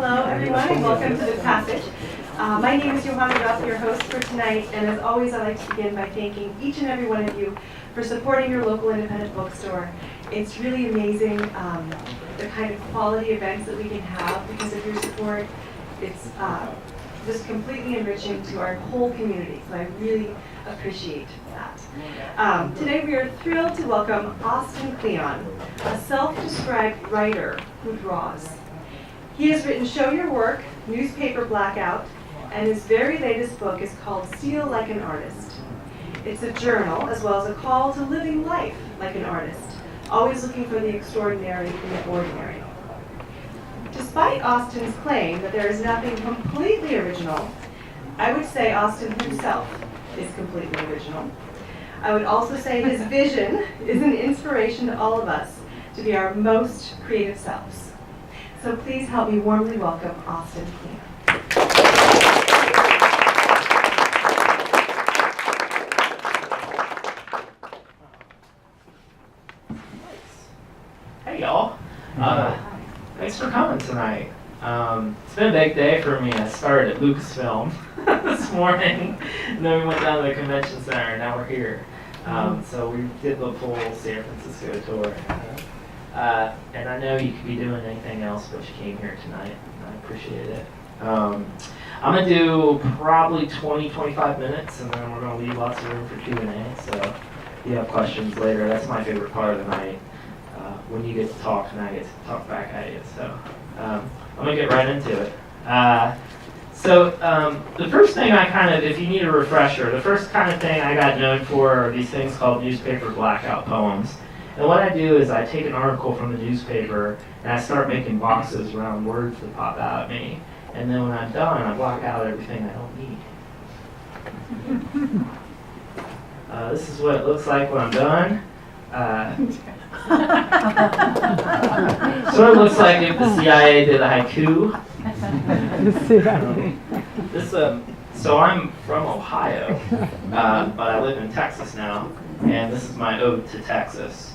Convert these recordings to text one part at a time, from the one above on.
Hello, everyone, and welcome to The Passage. My name is Johanna Rupp, your host for tonight, and as always, I'd like to begin by thanking each and every one of you for supporting your local independent bookstore. It's really amazing the kind of quality events that we can have because of your support. It's just completely enriching to our whole community, so I really appreciate that. Today we are thrilled to welcome Austin Kleon, a self-described writer who draws. He has written Show Your Work, Newspaper Blackout, and his very latest book is called Steal Like an Artist. It's a journal as well as a call to living life like an artist, always looking for the extraordinary in the ordinary. Despite Austin's claim that there is nothing completely original, I would say Austin himself is completely original. I would also say his vision is an inspiration to all of us to be our most creative selves. So please help me warmly welcome Austin Kleon. Hey y'all. Thanks for coming tonight. It's been a big day for me. I started at Lucasfilm this morning, and then we went down to the convention center, and now we're here. So we did the full San Francisco tour. And I know you could be doing anything else, but you came here tonight, and I appreciate it. I'm going to do probably 20-25 minutes, and then we're going to leave lots of room for Q&A, so if you have questions later, that's my favorite part of the night, when you get to talk and I get to talk back at you. So I'm going to get right into it. The first thing if you need a refresher, the first kind of thing I got known for are these things called newspaper blackout poems. And what I do is I take an article from the newspaper and I start making boxes around words that pop out at me. And then when I'm done, I block out everything I don't need. This is what it looks like when I'm done. Sort of looks like if the CIA did a haiku. So I'm from Ohio, but I live in Texas now, and this is my ode to Texas.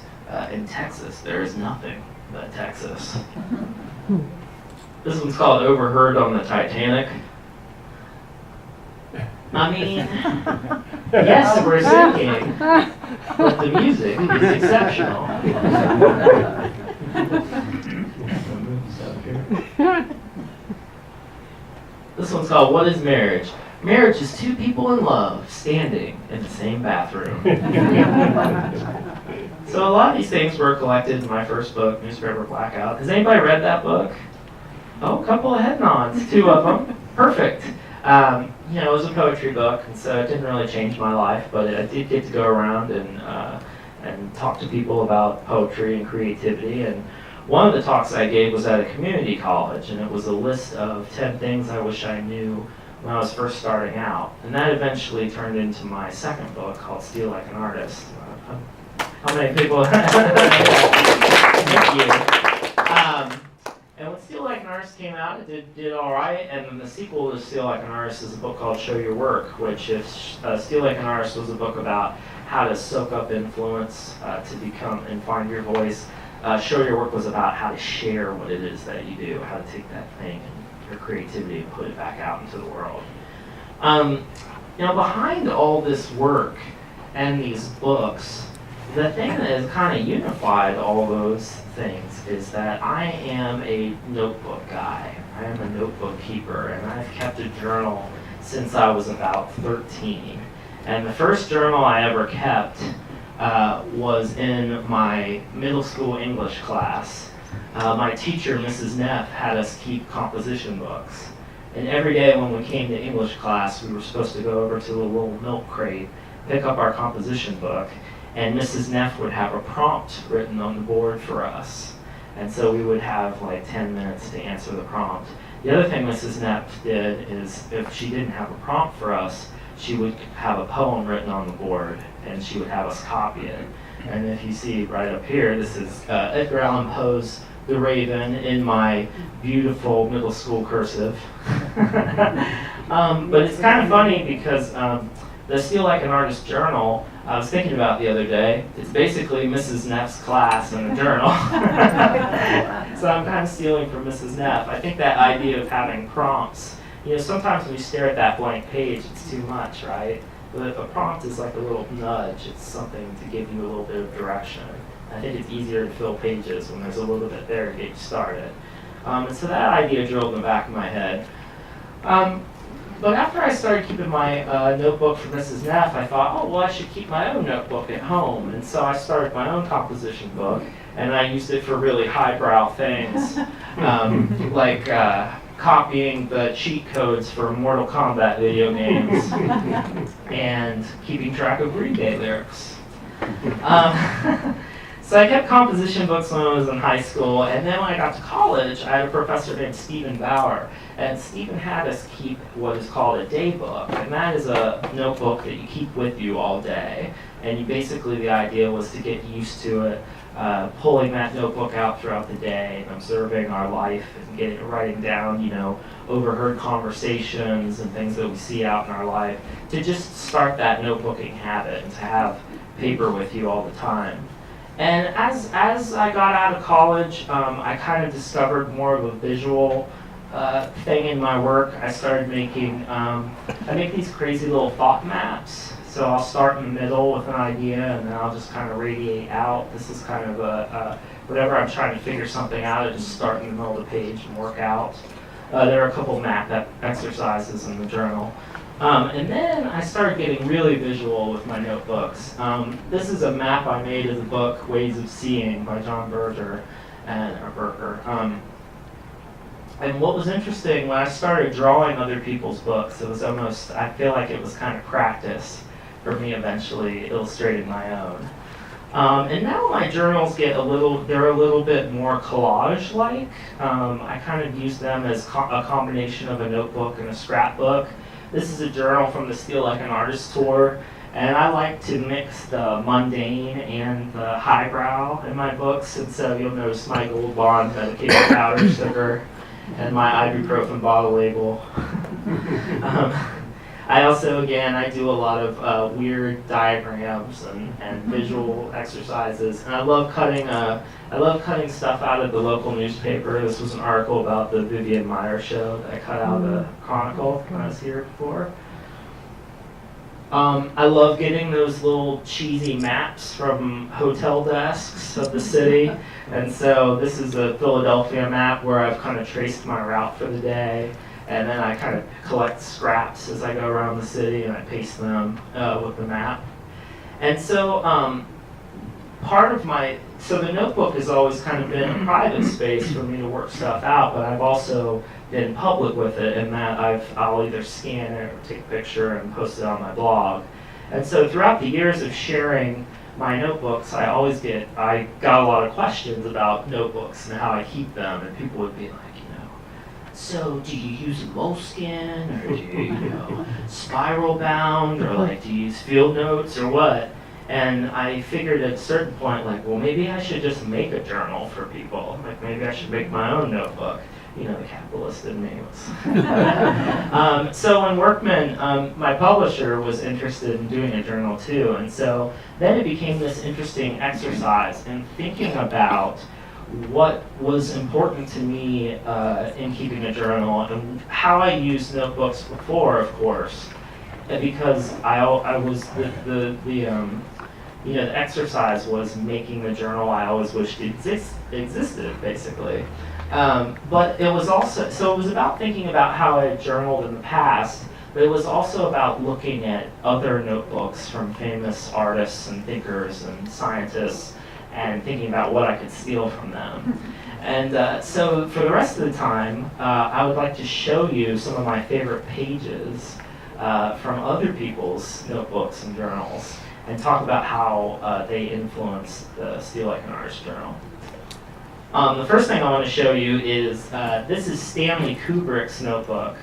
In Texas, there is nothing but Texas. This one's called Overheard on the Titanic. I mean, yes, we're singing, but the music is exceptional. This one's called What is Marriage? Marriage is two people in love standing in the same bathroom. So a lot of these things were collected in my first book, Newspaper Blackout. Has anybody read that book? Oh, a couple of head nods, 2 of them. Perfect. It was a poetry book, and so it didn't really change my life, but I did get to go around and talk to people about poetry and creativity. And one of the talks I gave was at a community college, and it was a list of 10 things I wish I knew when I was first starting out. And that eventually turned into my second book called Steal Like an Artist. How many people? Thank you. And when Steal Like an Artist came out, it did all right. And then the sequel to Steal Like an Artist is a book called Show Your Work, which if Steal Like an Artist was a book about how to soak up influence to become and find your voice. Show Your Work was about how to share what it is that you do, how to take that thing and your creativity and put it back out into the world. Behind all this work and these books, the thing that has kind of unified all those things is that I am a notebook guy. I am a notebook keeper, and I've kept a journal since I was about 13. And the first journal I ever kept was in my middle school English class. My teacher, Mrs. Neff, had us keep composition books. And every day when we came to English class, we were supposed to go over to the little milk crate, pick up our composition book, and Mrs. Neff would have a prompt written on the board for us. And so we would have like 10 minutes to answer the prompt. The other thing Mrs. Neff did is if she didn't have a prompt for us, she would have a poem written on the board, and she would have us copy it. And if you see right up here, this is Edgar Allan Poe's The Raven in my beautiful middle school cursive. But it's kind of funny because the Steal Like an Artist journal, I was thinking about the other day, it's basically Mrs. Neff's class in a journal. So I'm kind of stealing from Mrs. Neff. I think that idea of having prompts, sometimes when you stare at that blank page, it's too much, right? But a prompt is like a little nudge. It's something to give you a little bit of direction. I think it's easier to fill pages when there's a little bit there to get you started. And so that idea drilled in the back of my head. But after I started keeping my notebook for Mrs. Neff, I thought, oh, well, I should keep my own notebook at home. And so I started my own composition book, and I used it for really highbrow things, like copying the cheat codes for Mortal Kombat video games and keeping track of Green Day lyrics. So I kept composition books when I was in high school, and then when I got to college, I had a professor named Stephen Bauer, and Stephen had us keep what is called a day book, and that is a notebook that you keep with you all day, and basically the idea was to get used to it, pulling that notebook out throughout the day and observing our life and writing down, overheard conversations and things that we see out in our life, to just start that notebooking habit and to have paper with you all the time. And as I got out of college, I kind of discovered more of a visual thing in my work. I started making, I make these crazy little thought maps. So I'll start in the middle with an idea, and then I'll just kind of radiate out. This is kind of whenever I'm trying to figure something out, I just start in the middle of the page and work out. There are a couple map exercises in the journal. And then I started getting really visual with my notebooks. This is a map I made of the book Ways of Seeing by John Berger. And what was interesting, when I started drawing other people's books, it was almost, I feel like it was kind of practice for me eventually illustrating my own. And now my journals they're a little bit more collage-like. I kind of use them as a combination of a notebook and a scrapbook. This is a journal from the Steal Like an Artist tour, and I like to mix the mundane and the highbrow in my books, and so you'll notice my Gold Bond medicated powder sticker and my ibuprofen bottle label. I also, I do a lot of weird diagrams and visual exercises, and I love cutting stuff out of the local newspaper. This was an article about the Vivian Maier show that I cut out of the Chronicle when I was here before. I love getting those little cheesy maps from hotel desks of the city, and so this is a Philadelphia map where I've kind of traced my route for the day. And then I kind of collect scraps as I go around the city, and I paste them with the map. And so so the notebook has always kind of been a private space for me to work stuff out, but I've also been public with it in that I'll either scan it or take a picture and post it on my blog. And so throughout the years of sharing my notebooks, I got a lot of questions about notebooks and how I keep them, and people would be like, so do you use moleskin, or do you, spiral bound, or do you use field notes, or what? And I figured at a certain point, well, maybe I should just make a journal for people. Maybe I should make my own notebook. The capitalist in me was. So when Workman, my publisher, was interested in doing a journal too, and so then it became this interesting exercise in thinking about what was important to me in keeping a journal, and how I used notebooks before, of course, because I was the exercise was making the journal I always wished existed, basically. But it was also, so it was about thinking about how I had journaled in the past, but it was also about looking at other notebooks from famous artists and thinkers and scientists, and thinking about what I could steal from them. And so for the rest of the time, I would like to show you some of my favorite pages from other people's notebooks and journals, and talk about how they influenced the Steal Like an Artist journal. The first thing I want to show you is, this is Stanley Kubrick's notebook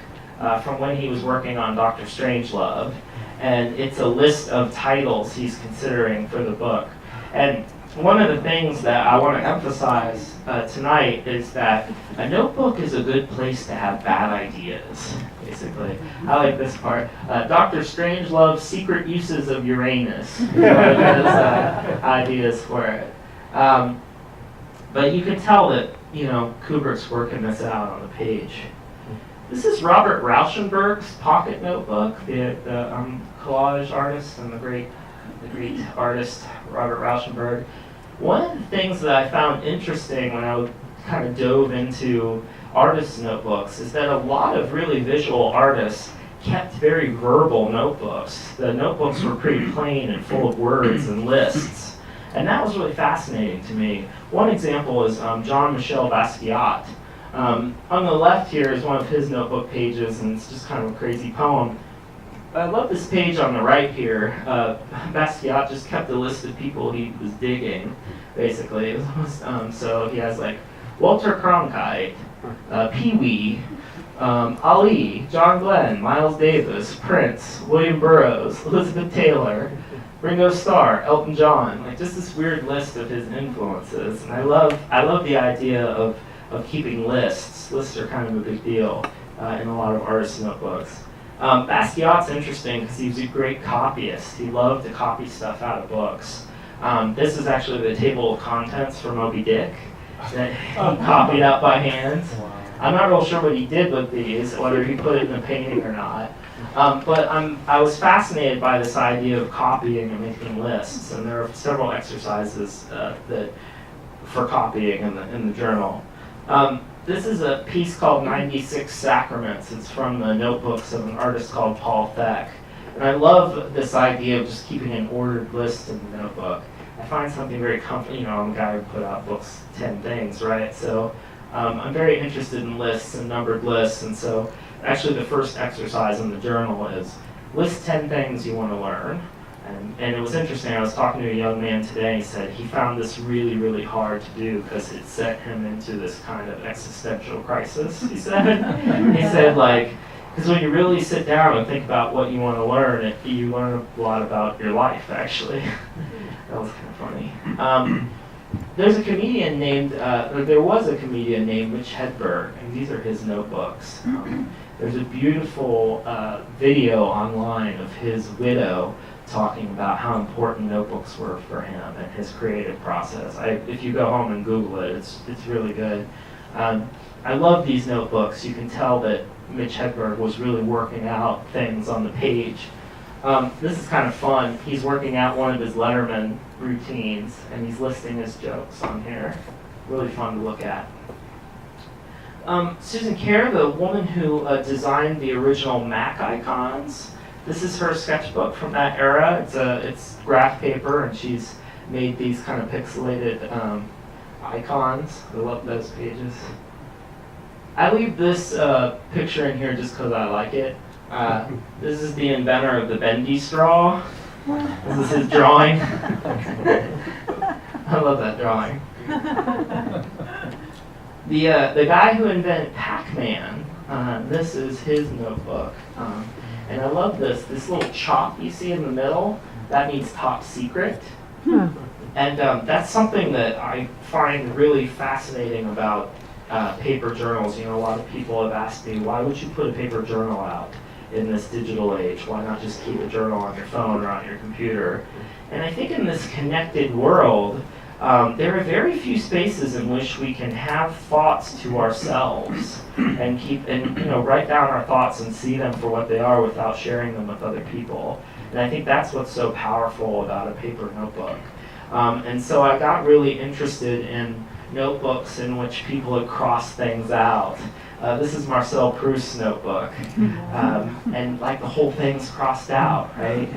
from when he was working on Dr. Strangelove, and it's a list of titles he's considering for the book. And one of the things that I want to emphasize tonight is that a notebook is a good place to have bad ideas, basically. I like this part. Dr. Strangelove's secret uses of Uranus. Ideas for it. But you can tell that, Kubrick's working this out on the page. This is Robert Rauschenberg's pocket notebook, the collage artist and the great artist Robert Rauschenberg. One of the things that I found interesting when I kind of dove into artists' notebooks is that a lot of really visual artists kept very verbal notebooks. The notebooks were pretty plain and full of words and lists. And that was really fascinating to me. One example is Jean-Michel Basquiat. On the left here is one of his notebook pages, and it's just kind of a crazy poem. I love this page on the right here. Basquiat just kept a list of people he was digging, basically. It was almost, so he has like Walter Cronkite, Pee Wee, Ali, John Glenn, Miles Davis, Prince, William Burroughs, Elizabeth Taylor, Ringo Starr, Elton John. Like just this weird list of his influences. And I love the idea of keeping lists. Lists are kind of a big deal in a lot of artists' notebooks. Basquiat's interesting because he was a great copyist. He loved to copy stuff out of books. This is actually the table of contents for Moby Dick that he copied out by hand. I'm not real sure what he did with these, whether he put it in a painting or not. But I was fascinated by this idea of copying and making lists, and there are several exercises for copying in the journal. This is a piece called 96 Sacraments. It's from the notebooks of an artist called Paul Thek. And I love this idea of just keeping an ordered list in the notebook. I find something very comforting. I'm a guy who put out books, 10 things, right? So I'm very interested in lists and numbered lists. And so actually the first exercise in the journal is list 10 things you want to learn. And it was interesting, I was talking to a young man today, he said he found this really, really hard to do because it set him into this kind of existential crisis, he said. He said, because when you really sit down and think about what you want to learn, you learn a lot about your life, actually. That was kind of funny. There was a comedian named Mitch Hedberg, and these are his notebooks. There's a beautiful video online of his widow talking about how important notebooks were for him and his creative process. If you go home and Google it, it's really good. I love these notebooks. You can tell that Mitch Hedberg was really working out things on the page. This is kind of fun. He's working out one of his Letterman routines, and he's listing his jokes on here. Really fun to look at. Susan Kerr, the woman who designed the original Mac icons, this is her sketchbook from that era. It's graph paper, and she's made these kind of pixelated icons. I love those pages. I leave this picture in here just because I like it. This is the inventor of the bendy straw. This is his drawing. I love that drawing. The guy who invented Pac-Man, this is his notebook. And I love this little chalk you see in the middle, that means top secret. And that's something that I find really fascinating about paper journals. A lot of people have asked me, why would you put a paper journal out in this digital age? Why not just keep a journal on your phone or on your computer? And I think in this connected world, there are very few spaces in which we can have thoughts to ourselves and write down our thoughts and see them for what they are without sharing them with other people. And I think that's what's so powerful about a paper notebook. And so I got really interested in notebooks in which people had crossed things out. This is Marcel Proust's notebook. And the whole thing's crossed out, right?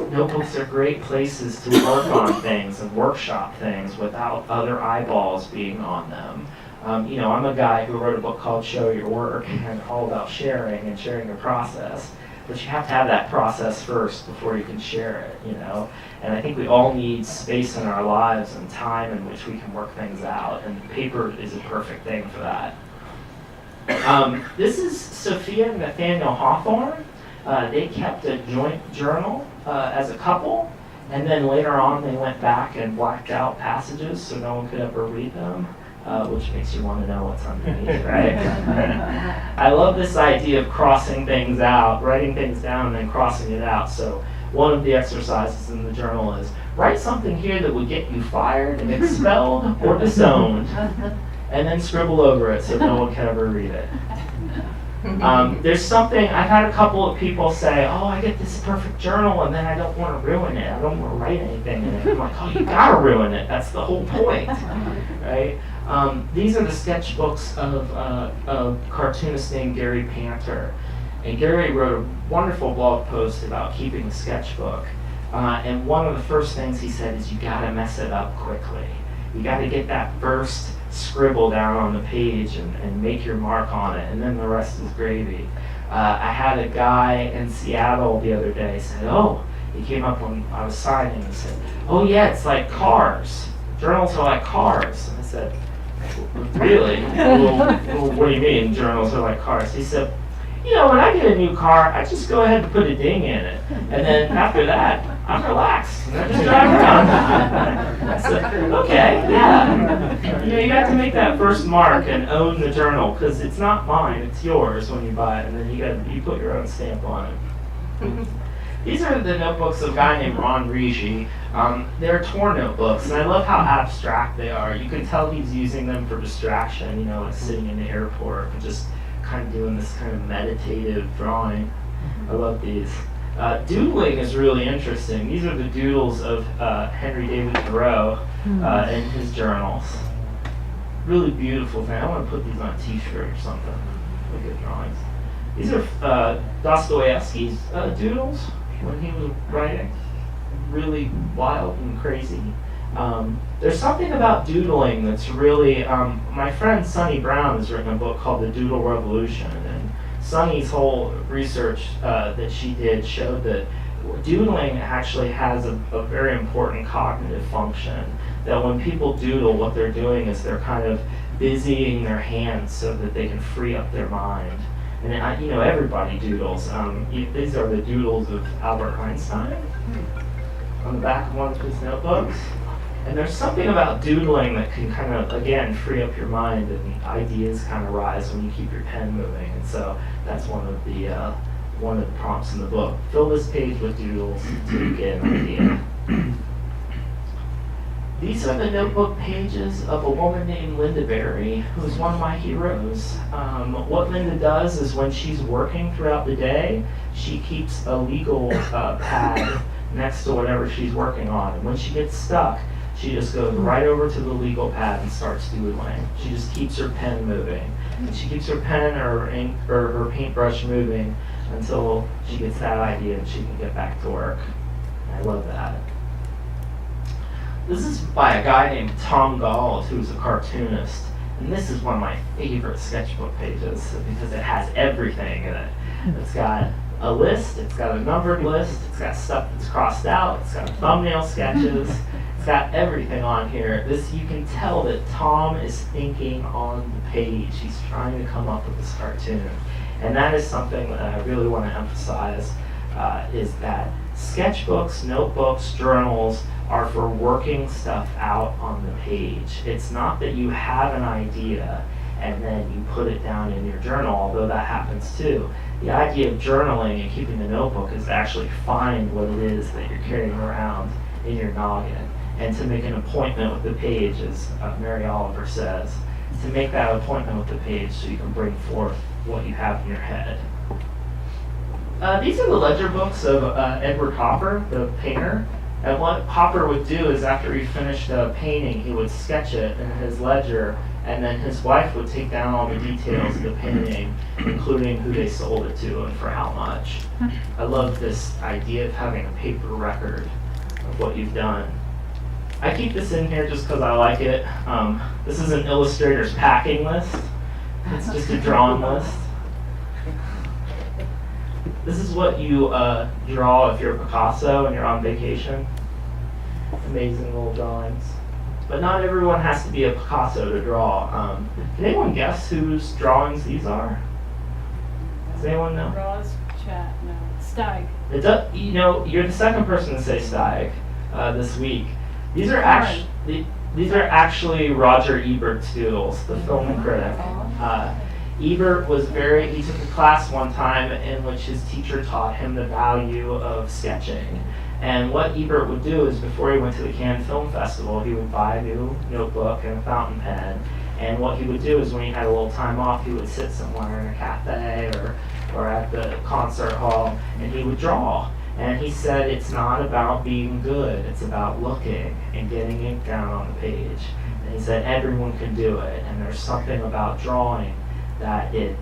Notebooks are great places to work on things and workshop things without other eyeballs being on them. I'm a guy who wrote a book called Show Your Work, and all about sharing and sharing your process. But you have to have that process first before you can share it, And I think we all need space in our lives and time in which we can work things out, and paper is a perfect thing for that. This is Sophia and Nathaniel Hawthorne. They kept a joint journal as a couple, And then later on, they went back and blacked out passages so no one could ever read them, which makes you want to know what's underneath, right? I love this idea of crossing things out, writing things down and then crossing it out. So one of the exercises in the journal is write something here that would get you fired, expelled, or disowned, and then scribble over it so no one can ever read it. There's something, I've had a couple of people say, oh, I get this perfect journal and then I don't want to ruin it. I don't want to write anything in it. I'm like, oh, you gotta ruin it. That's the whole point, right? These are the sketchbooks of a cartoonist named Gary Panter. And Gary wrote a wonderful blog post about keeping a sketchbook. And one of the first things he said is you gotta mess it up quickly. You gotta get that first scribble down on the page and make your mark on it, and then the rest is gravy. I had a guy in Seattle the other day say, oh, he came up when I was signing and said, oh yeah, it's like cars. Journals are like cars. And I said, really? Well, what do you mean journals are like cars? He said, you know, when I get a new car, I just go ahead and put a ding in it. And then after that, I'm relaxed. And I just drive around. I said, okay, yeah. You know, you got to make that first mark and own the journal, because it's not mine, it's yours when you buy it. And then you put your own stamp on it. These are the notebooks of a guy named Ron Rigi. They're tour notebooks, and I love how abstract they are. You can tell he's using them for distraction, you know, like sitting in the airport and just kind of doing this kind of meditative drawing. I love these. Doodling is really interesting. These are the doodles of Henry David Thoreau in his journals. Really beautiful thing. I want to put these on a t-shirt or something. Look at drawings. These are Dostoevsky's doodles when he was writing. Really wild and crazy. There's something about doodling that's really, my friend Sunny Brown has written a book called The Doodle Revolution, and Sunny's whole research that she did showed that doodling actually has a very important cognitive function. That when people doodle, what they're doing is they're kind of busying their hands so that they can free up their mind. And you know, everybody doodles. These are the doodles of Albert Einstein on the back of one of his notebooks. And there's something about doodling that can kind of, again, free up your mind, and ideas kind of rise when you keep your pen moving. And so that's one of the prompts in the book. Fill this page with doodles to get an idea. These are the notebook pages of a woman named Linda Berry, who's one of my heroes. What Linda does is when she's working throughout the day, she keeps a legal pad next to whatever she's working on. And when she gets stuck, she just goes right over to the legal pad and starts doodling. She just keeps her pen moving. And she keeps her pen or ink or her paintbrush moving until she gets that idea and she can get back to work. I love that. This is by a guy named Tom Galls, who's a cartoonist. And this is one of my favorite sketchbook pages because it has everything in it. It's got a list, it's got a numbered list, it's got stuff that's crossed out, it's got thumbnail sketches. It's got everything on here. You can tell that Tom is thinking on the page. He's trying to come up with this cartoon. And that is something that I really want to emphasize, is that sketchbooks, notebooks, journals are for working stuff out on the page. It's not that you have an idea and then you put it down in your journal, although that happens too. The idea of journaling and keeping a notebook is to actually find what it is that you're carrying around in your noggin, and to make an appointment with the page, as Mary Oliver says, to make that appointment with the page so you can bring forth what you have in your head. These are the ledger books of Edward Hopper, the painter. And what Hopper would do is after he finished a painting, he would sketch it in his ledger, and then his wife would take down all the details of the painting, including who they sold it to and for how much. I love this idea of having a paper record of what you've done. I keep this in here just because I like it. This is an illustrator's packing list. It's just a drawing list. This is what you draw if you're Picasso and you're on vacation. Amazing little drawings. But not everyone has to be a Picasso to draw. Can anyone guess whose drawings these are? Does anyone know? Ross, Chat, no. Steig. You know, you're the second person to say Steig. this week. These are actually Roger Ebert's doodles, the film critic. Ebert he took a class one time in which his teacher taught him the value of sketching. And what Ebert would do is before he went to the Cannes Film Festival, he would buy a new notebook and a fountain pen. And what he would do is when he had a little time off, he would sit somewhere in a cafe or at the concert hall, and he would draw. And he said it's not about being good, it's about looking and getting ink down on the page. And he said everyone can do it, and there's something about drawing that it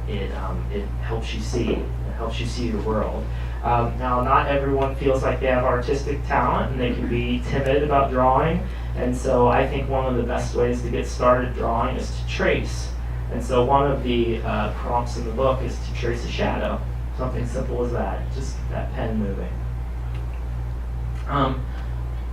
helps you see. It helps you see your world. Now, not everyone feels like they have artistic talent, and they can be timid about drawing. And so I think one of the best ways to get started drawing is to trace. And so one of the prompts in the book is to trace a shadow. Something simple as that, just that pen moving. I'm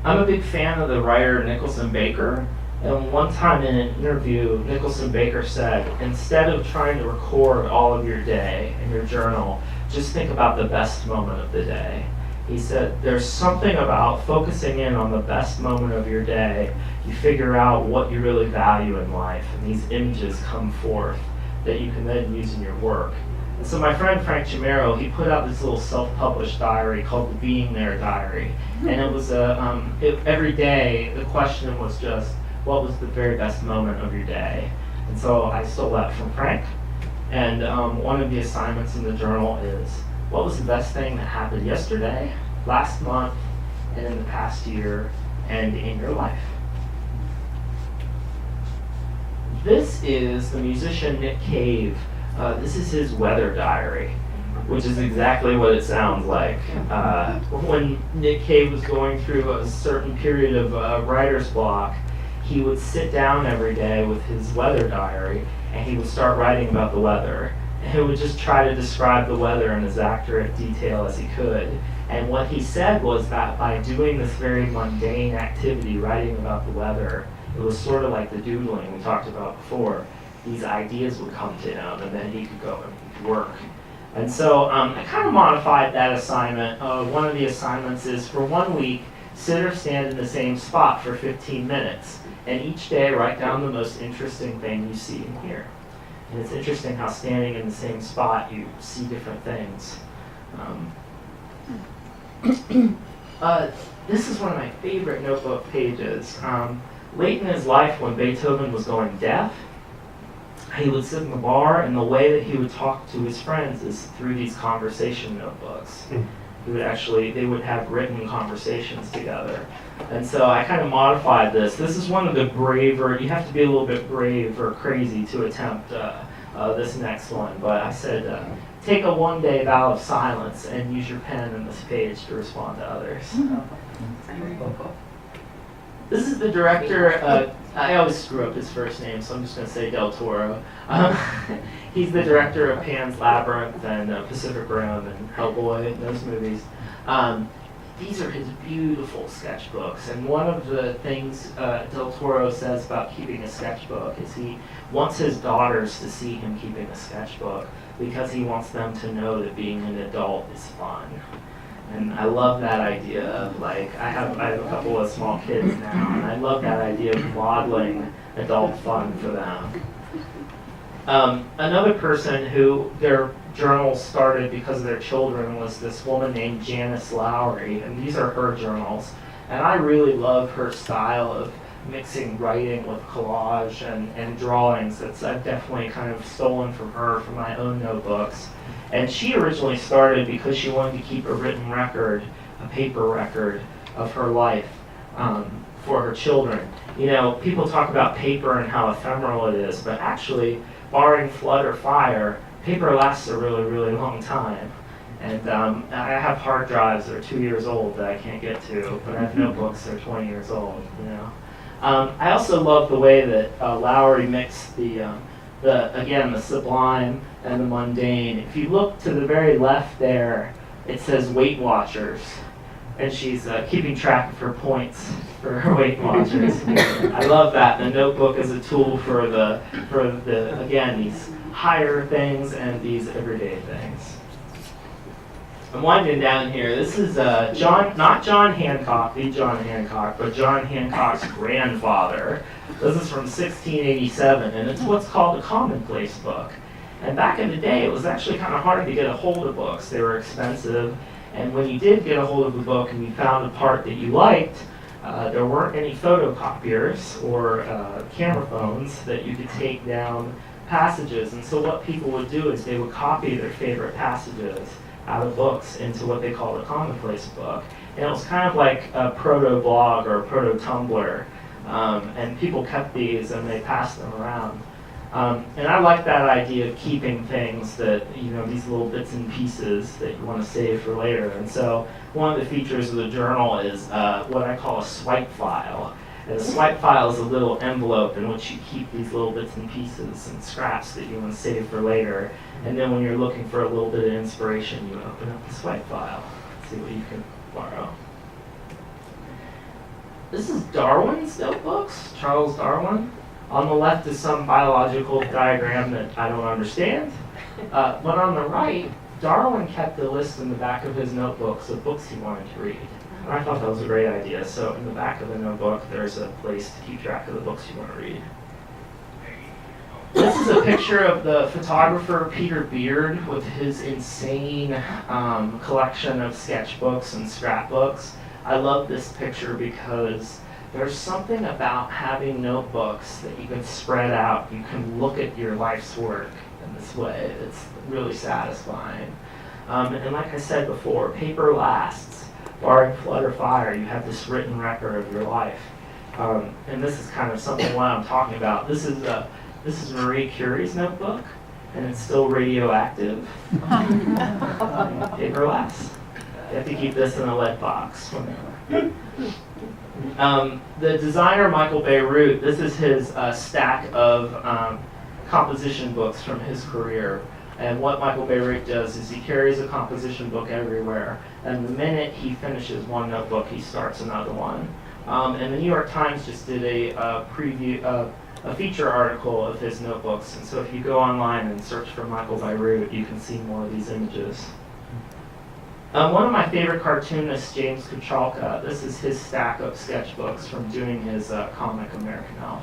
a big fan of the writer Nicholson Baker. And one time in an interview, Nicholson Baker said, instead of trying to record all of your day in your journal, just think about the best moment of the day. He said, there's something about focusing in on the best moment of your day. You figure out what you really value in life, and these images come forth that you can then use in your work. And so my friend Frank Chimero, he put out this little self-published diary called the Being There Diary. And it was every day, the question was just, what was the very best moment of your day? And so I stole that from Frank. And one of the assignments in the journal is, what was the best thing that happened yesterday, last month, and in the past year, and in your life? This is the musician Nick Cave. This is his weather diary, which is exactly what it sounds like. When Nick Cave was going through a certain period of writer's block, he would sit down every day with his weather diary, and he would start writing about the weather. And he would just try to describe the weather in as accurate detail as he could. And what he said was that by doing this very mundane activity, writing about the weather, it was sort of like the doodling we talked about before. These ideas would come to him, and then he could go and work. And so I kind of modified that assignment. One of the assignments is for 1 week, sit or stand in the same spot for 15 minutes. And each day, write down the most interesting thing you see and hear. And it's interesting how standing in the same spot, you see different things. This is one of my favorite notebook pages. Late in his life, when Beethoven was going deaf, he would sit in the bar, and the way that he would talk to his friends is through these conversation notebooks. They would have written conversations together. And so I kind of modified this. This is one of the braver, you have to be a little bit brave or crazy to attempt this next one. But I said, take a one-day vow of silence and use your pen in this page to respond to others. This is the director, I always screw up his first name, so I'm just going to say Del Toro. He's the director of Pan's Labyrinth and Pacific Rim and Hellboy, those movies. These are his beautiful sketchbooks, and one of the things Del Toro says about keeping a sketchbook is he wants his daughters to see him keeping a sketchbook because he wants them to know that being an adult is fun. And I love that idea of, like, I have a couple of small kids now, and I love that idea of modeling adult fun for them. Another person who their journals started because of their children was this woman named Janice Lowry, and these are her journals. And I really love her style of mixing writing with collage and drawings. I've definitely kind of stolen from her for my own notebooks. And she originally started because she wanted to keep a written record, a paper record of her life for her children. You know, people talk about paper and how ephemeral it is, but actually, barring flood or fire, paper lasts a really, really long time. And I have hard drives that are 2 years old that I can't get to, but I have notebooks that are 20 years old, you know. I also love the way that Lowry mixed the sublime and the mundane. If you look to the very left there, it says Weight Watchers, and she's keeping track of her points for her Weight Watchers. I love that. The notebook is a tool for these higher things and these everyday things. I'm winding down here. This is not John Hancock, the John Hancock, but John Hancock's grandfather. This is from 1687, and it's what's called a commonplace book. And back in the day, it was actually kind of hard to get a hold of books. They were expensive, and when you did get a hold of a book and you found a part that you liked, there weren't any photocopiers or camera phones that you could take down passages. And so what people would do is they would copy their favorite passages out of books into what they called a commonplace book. And it was kind of like a proto-blog or a proto-Tumblr. And people kept these and they passed them around. And I like that idea of keeping things that, these little bits and pieces that you want to save for later. And so one of the features of the journal is what I call a swipe file. And a swipe file is a little envelope in which you keep these little bits and pieces and scraps that you want to save for later. And then when you're looking for a little bit of inspiration, you open up the swipe file, see what you can borrow. This is Darwin's notebooks, Charles Darwin. On the left is some biological diagram that I don't understand. But on the right, Darwin kept a list in the back of his notebooks of books he wanted to read. And I thought that was a great idea. So in the back of the notebook, there's a place to keep track of the books you want to read. This is a picture of the photographer Peter Beard with his insane collection of sketchbooks and scrapbooks. I love this picture because there's something about having notebooks that you can spread out. You can look at your life's work in this way. It's really satisfying. And like I said before, paper lasts. Barring flood or fire, you have this written record of your life. And this is kind of something what I'm talking about. This is Marie Curie's notebook, and it's still radioactive. Paper lasts. You have to keep this in a lead box. The designer Michael Beirut, this is his stack of composition books from his career. And what Michael Beirut does is he carries a composition book everywhere. And the minute he finishes one notebook, he starts another one. And the New York Times just did a feature article of his notebooks. And so if you go online and search for Michael Beirut, you can see more of these images. One of my favorite cartoonists, James Kuchalka, this is his stack of sketchbooks from doing his comic American Elf.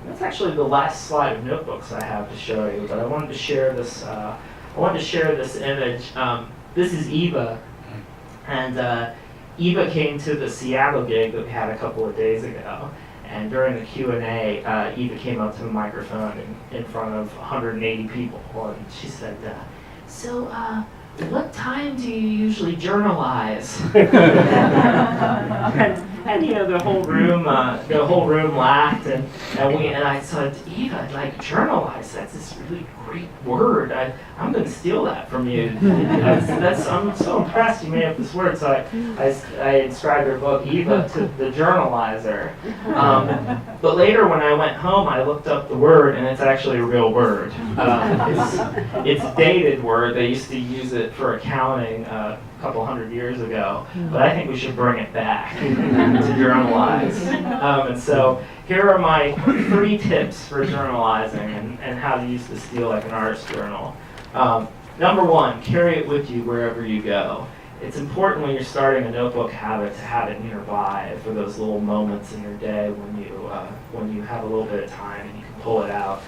And that's actually the last slide of notebooks I have to show you, but I wanted to share this. Image. This is Eva, and Eva came to the Seattle gig that we had a couple of days ago. And during the Q&A, Eva came up to the microphone in front of 180 people, and she said, "So, what time do you usually journalize?" and the whole room laughed, and I said, "Eva, like journalize, that's this really great word. I'm going to steal that from you." I'm so impressed you made up this word. So I inscribed her book Eva to the journalizer. But later when I went home, I looked up the word, and it's actually a real word. It's a dated word. They used to use it for accounting a couple hundred years ago, but I think we should bring it back to journalize. And so here are my 3 tips for journalizing and how to use the steel like an artist journal. Number 1, carry it with you wherever you go. It's important when you're starting a notebook habit to have it nearby for those little moments in your day when you have a little bit of time and you can pull it out.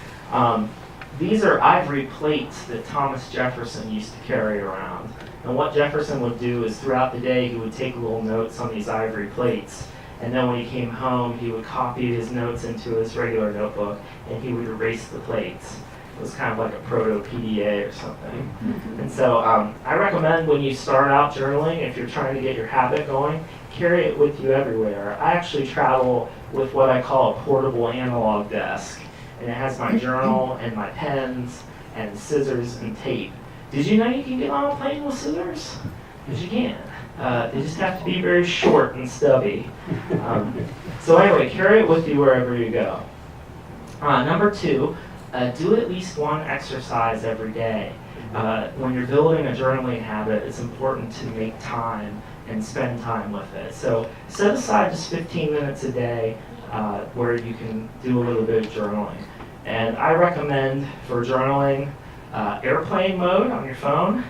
These are ivory plates that Thomas Jefferson used to carry around. And what Jefferson would do is throughout the day he would take little notes on these ivory plates. And then when he came home, he would copy his notes into his regular notebook and he would erase the plates. It was kind of like a proto-PDA or something. And so I recommend when you start out journaling, if you're trying to get your habit going, carry it with you everywhere. I actually travel with what I call a portable analog desk. And it has my journal and my pens and scissors and tape. Did you know you can get on a plane with scissors? Because you can. They just have to be very short and stubby. So anyway, carry it with you wherever you go. Number 2, do at least one exercise every day. When you're building a journaling habit, it's important to make time and spend time with it. So set aside just 15 minutes a day where you can do a little bit of journaling. And I recommend for journaling airplane mode on your phone,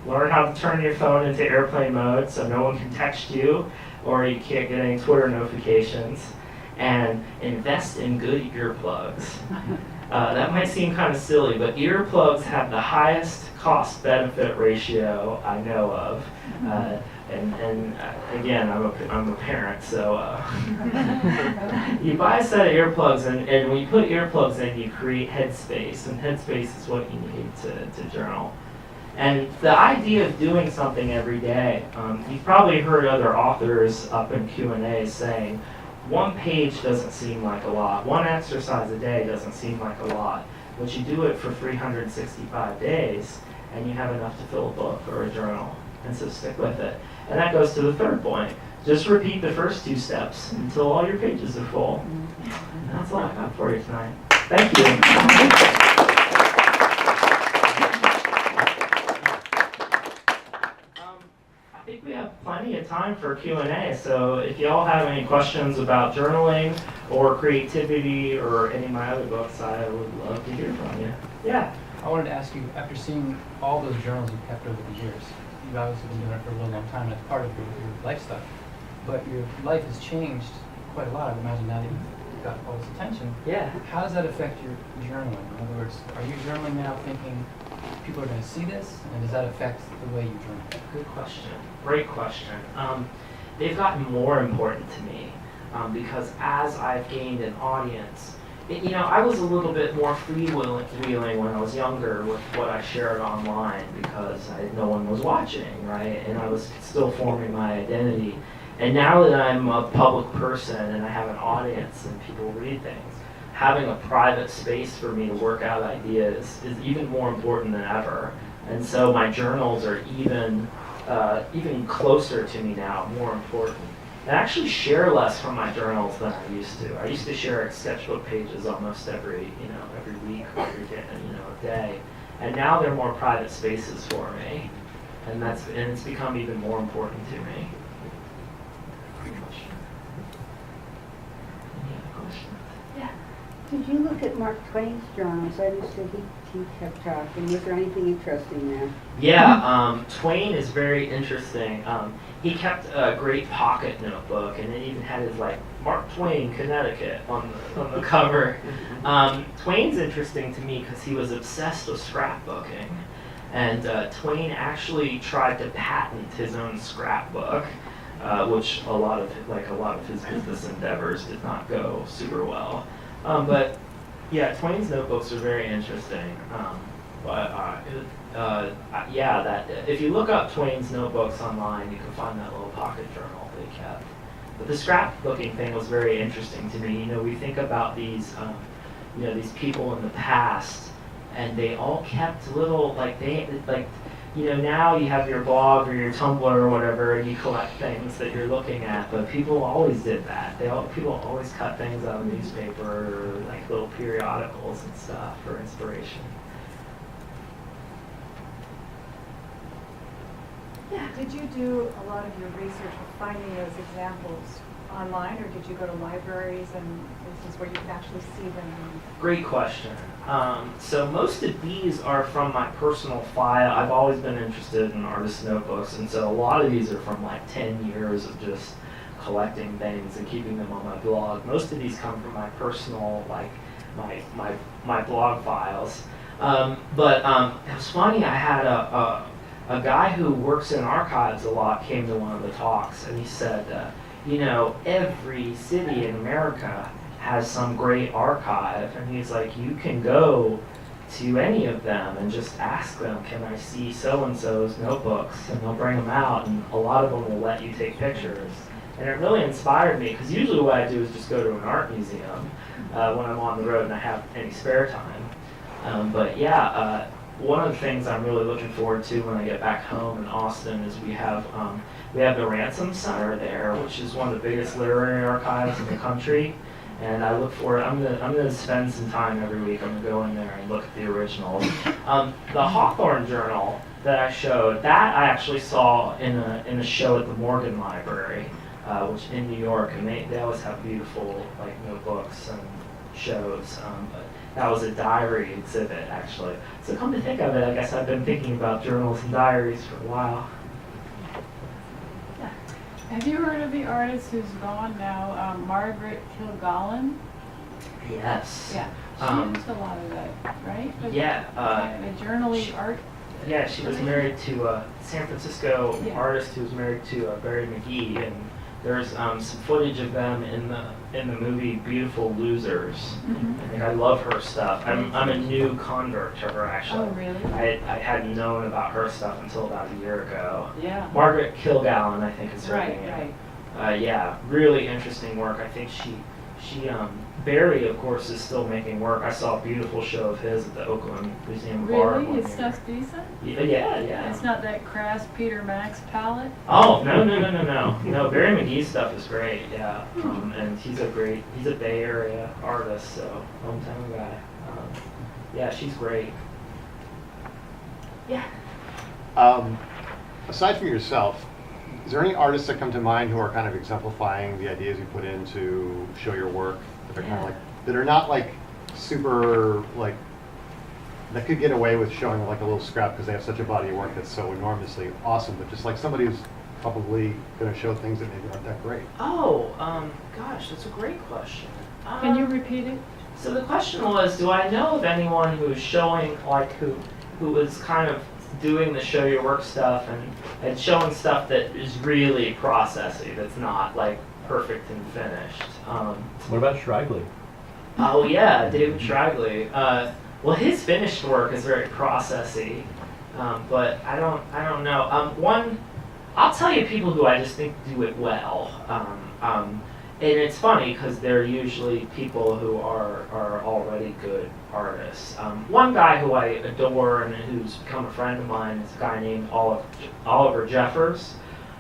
Learn how to turn your phone into airplane mode so no one can text you or you can't get any Twitter notifications. And invest in good earplugs. That might seem kind of silly, but earplugs have the highest cost-benefit ratio I know of. And again, I'm a parent, so you buy a set of earplugs, and when you put earplugs in, you create headspace, and headspace is what you need to journal. And the idea of doing something every day, you've probably heard other authors up in Q&A saying, one page doesn't seem like a lot, one exercise a day doesn't seem like a lot, but you do it for 365 days, and you have enough to fill a book or a journal, and so stick with it. And that goes to the third point. Just repeat the first 2 steps until all your pages are full. And that's all I got for you tonight. Thank you. I think we have plenty of time for Q&A, so if y'all have any questions about journaling or creativity or any of my other books, I would love to hear from you. Yeah. I wanted to ask you, after seeing all those journals you've kept over the years, you've obviously been doing it for a really long time, and it's part of your life stuff, but your life has changed quite a lot, I would imagine, now that you've got all this attention. Yeah. How does that affect your journaling? In other words, are you journaling now thinking people are going to see this, and does that affect the way you journal? Good question. Great question. They've gotten more important to me because as I've gained an audience, I was a little bit more freewheeling when I was younger with what I shared online because no one was watching, right? And I was still forming my identity. And now that I'm a public person and I have an audience and people read things, having a private space for me to work out ideas is even more important than ever. And so my journals are even closer to me now, more important. I actually share less from my journals than I used to. I used to share sketchbook pages almost every week or every day, a day. And now they're more private spaces for me. And it's become even more important to me. Any other questions? Yeah. Did you look at Mark Twain's journals? I understood he kept talking. Was there anything interesting there? Yeah, Twain is very interesting. He kept a great pocket notebook, and it even had his Mark Twain, Connecticut on the cover. Twain's interesting to me because he was obsessed with scrapbooking, and Twain actually tried to patent his own scrapbook, which a lot of his business endeavors did not go super well. But yeah, Twain's notebooks are very interesting. If you look up Twain's notebooks online, you can find that little pocket journal they kept. But the scrapbooking thing was very interesting to me. We think about these people in the past, and they all kept little now you have your blog or your Tumblr or whatever, and you collect things that you're looking at, but people always did that. People always cut things out of the newspaper or little periodicals and stuff for inspiration. Yeah. Did you do a lot of your research of finding those examples online, or did you go to libraries and places where you could actually see them? Great question. So most of these are from my personal file. I've always been interested in artist notebooks, and so a lot of these are from 10 years of just collecting things and keeping them on my blog. Most of these come from my personal, my blog files. But it was funny, I had a guy who works in archives a lot came to one of the talks, and he said, every city in America has some great archive, and he's like, you can go to any of them and just ask them, can I see so-and-so's notebooks, and they'll bring them out, and a lot of them will let you take pictures. And it really inspired me, because usually what I do is just go to an art museum when I'm on the road and I have any spare time. One of the things I'm really looking forward to when I get back home in Austin is we have the Ransom Center there, which is one of the biggest literary archives in the country. And I look forward. I'm gonna spend some time every week. I'm gonna go in there and look at the originals. The Hawthorne Journal that I showed, that I actually saw in a show at the Morgan Library, which in New York, and they always have beautiful notebooks and shows. But that was a diary exhibit, actually. So come to think of it, I guess I've been thinking about journals and diaries for a while. Have you heard of the artist who's gone now, Margaret Kilgallen? Yes. Yeah, she Um, used a lot of that, right? But Yeah. kind of a journaly art. Yeah, she was married to a San Francisco Yeah. artist who was married to Barry McGee, and there's some footage of them in the movie Beautiful Losers. And I love her stuff. I'm a new convert to her, actually. Oh, really? I hadn't known about her stuff until about a year ago. Yeah. Margaret Kilgallen, I think is her Right, name. right. Yeah, really interesting work. I think Barry, of course, is still making work. I saw a beautiful show of his at the Oakland Museum of Art. Really? one His year. stuff's decent? Yeah. It's not that crass Peter Max palette? Oh, no. No, Barry McGee's stuff is great, yeah. And he's a Bay Area artist, so hometown guy. Yeah, she's great. Yeah. Aside from yourself, is there any artists that come to mind who are kind of exemplifying the ideas you put in to show your work? That are kind of like, that are not like super, like, that could get away with showing like a little scrap because they have such a body of work that's so enormously awesome, but just like somebody who's probably going to show things that maybe aren't that great. Oh, gosh, that's a great question. Can you repeat it? So the question was, do I know of anyone who's showing, like, who was kind of doing the show your work stuff and showing stuff that is really processy, that's not, like, perfect and finished? What about Shrigley? Oh, yeah, David Shrigley. Well, his finished work is very processy, but I don't know. I'll tell you people who I just think do it well. And it's funny because they're usually people who are already good artists. One guy who I adore and who's become a friend of mine is a guy named Oliver Jeffers,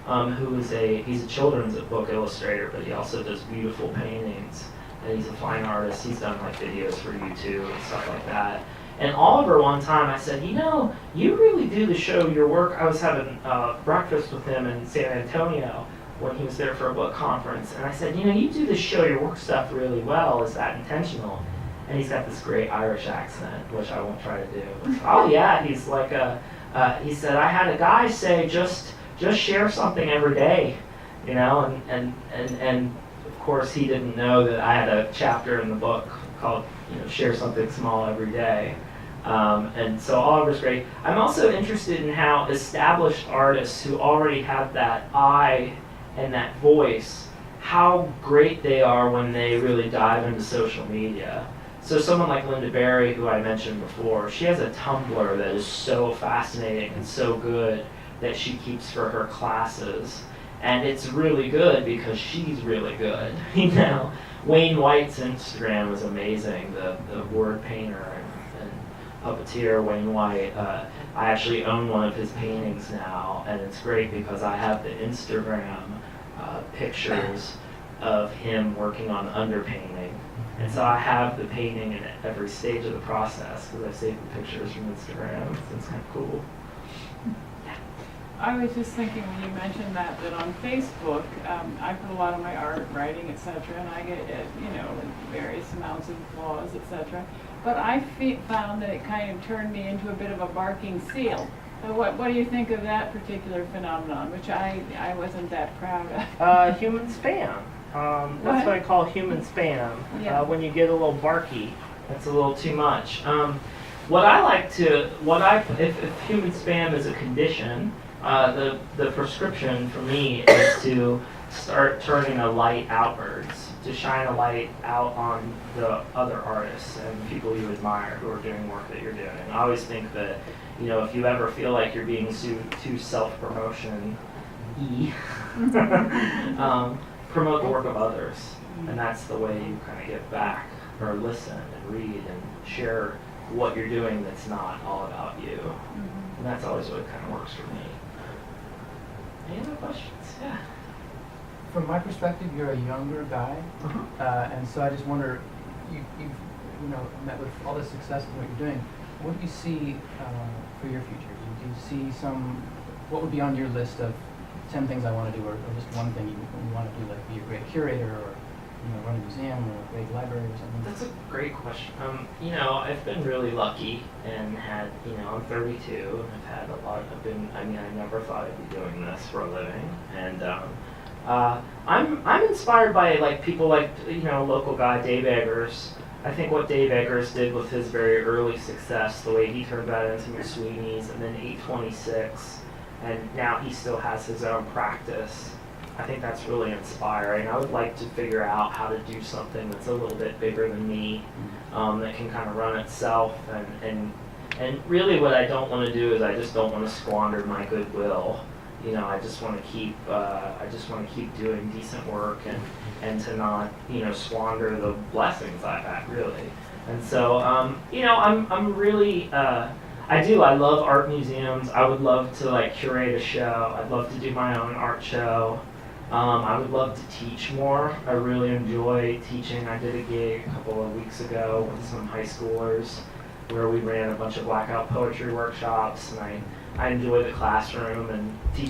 he's a children's book illustrator, but he also does beautiful paintings, and he's a fine artist. He's done like videos for YouTube and stuff like that. And Oliver, one time I said, you really do the show your work. I was having breakfast with him in San Antonio when he was there for a book conference, and I said, you do the show your work stuff really well. Is that intentional? And he's got this great Irish accent, which I won't try to do. Oh yeah, he's like he said, I had a guy say just share something every day, and of course he didn't know that I had a chapter in the book called share something small every day. And so Oliver's great. I'm also interested in how established artists who already have that eye and that voice, how great they are when they really dive into social media. So someone like Linda Berry, who I mentioned before, she has a Tumblr that is so fascinating and so good that she keeps for her classes. And it's really good because she's really good. Wayne White's Instagram is amazing, the word painter and puppeteer Wayne White. I actually own one of his paintings now, and it's great because I have the Instagram pictures of him working on underpainting. And so I have the painting in every stage of the process because I've saved the pictures from Instagram. So it's kind of cool. I was just thinking when you mentioned that on Facebook, I put a lot of my art, writing, etc., and I get, various amounts of applause, etc. But I found that it kind of turned me into a bit of a barking seal. So what do you think of that particular phenomenon, which I wasn't that proud of? Human spam. That's what I call human spam. Yeah. When you get a little barky, that's a little too much. If human spam is a condition, the prescription for me is to start turning a light outwards, to shine a light out on the other artists and people you admire who are doing work that you're doing. I always think that, if you ever feel like you're being too self-promotion-y, promote the work of others. And that's the way you kind of give back, or listen and read and share what you're doing that's not all about you. And that's always what kind of works for me. Any other questions? Yeah. From my perspective, you're a younger guy, and so I just wonder, you've met with all this success in what you're doing. What do you see for your future? Do you see what would be on your list of 10 things I want to do, or just one thing you want to do, like be a great curator, or run a museum or a big library or something? That's a great question. I've been really lucky and had, I'm 32 and I've had a lot. I never thought I'd be doing this for a living, and I'm inspired by like people like local guy Dave Eggers. I think what Dave Eggers did with his very early success, the way he turned that into McSweeney's and then 826, and now he still has his own practice. I think that's really inspiring. I would like to figure out how to do something that's a little bit bigger than me, that can kind of run itself. And really what I don't want to do is I just don't want to squander my goodwill. I just want to keep doing decent work and to not squander the blessings I've had, really. And so I'm really I love art museums. I would love to like curate a show. I'd love to do my own art show. I would love to teach more. I really enjoy teaching. I did a gig a couple of weeks ago with some high schoolers where we ran a bunch of blackout poetry workshops, and I enjoy the classroom and teaching.